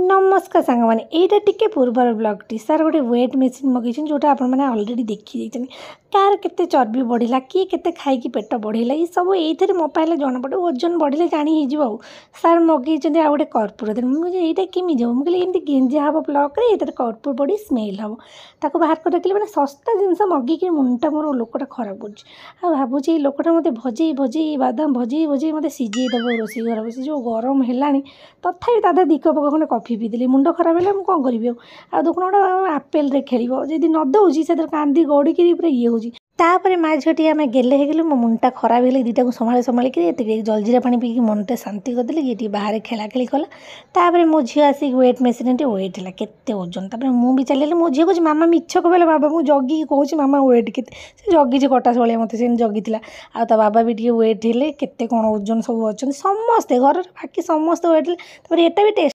नमस्कार सांग मैंने यहाँ टी पूर्वर ब्लॉग टी सार गोटे वेट मेसीन मगेन जोटा आपने अलरेडी देखी कार केते चर्बी बढ़ला किए केते खाई पेट बढ़ेगा ये सब ये मोबाइल जना पड़े ओजन बढ़ले जानी हो सार मगें आ गए कर्पूर देन मुझे यहाँ केमी जाऊ मुझे एमती गेंजा हम प्लग ये कर्पूर बड़ी स्मेल हम ताको बाहर कर रखिए मैंने सस्ता जिनस मगिकी मुंडा मोर लोकटा खराब हो भावुँ ये लोकटा मत भजे भजे बादाम भजे भजे मत सीझेदेव रोषे घर बस जो गरम है तथापि ता दी कप खंडे कफि पीदेली मुंड खराब है मुझे कौन करी देखुन गोटे आपेल खेल जदि न दौची से कांदी गड़िकी पूरा ये हो तापर माँ झीटी आम गेले हो मो मुंडा खराब है दुईटा को संभाली संभाली जलजीरा पानी पीकी मनटे शांति करदेली ये बाहर खेलाखेली कला तापर मो झी आसिक वेट मेसीन वेट है केते ओजन तापर मुझे चल मो झी कह मामा मिछ कहला बाबा मुझे जगिकी कहूँ मामा वेट के जगी कटास भाया मत से जगी आ बाबा भी टे वेट है केते कौन ओजन सब अच्छा समस्ते घर बाकी समस्त वेट है एटा भी टेस्ट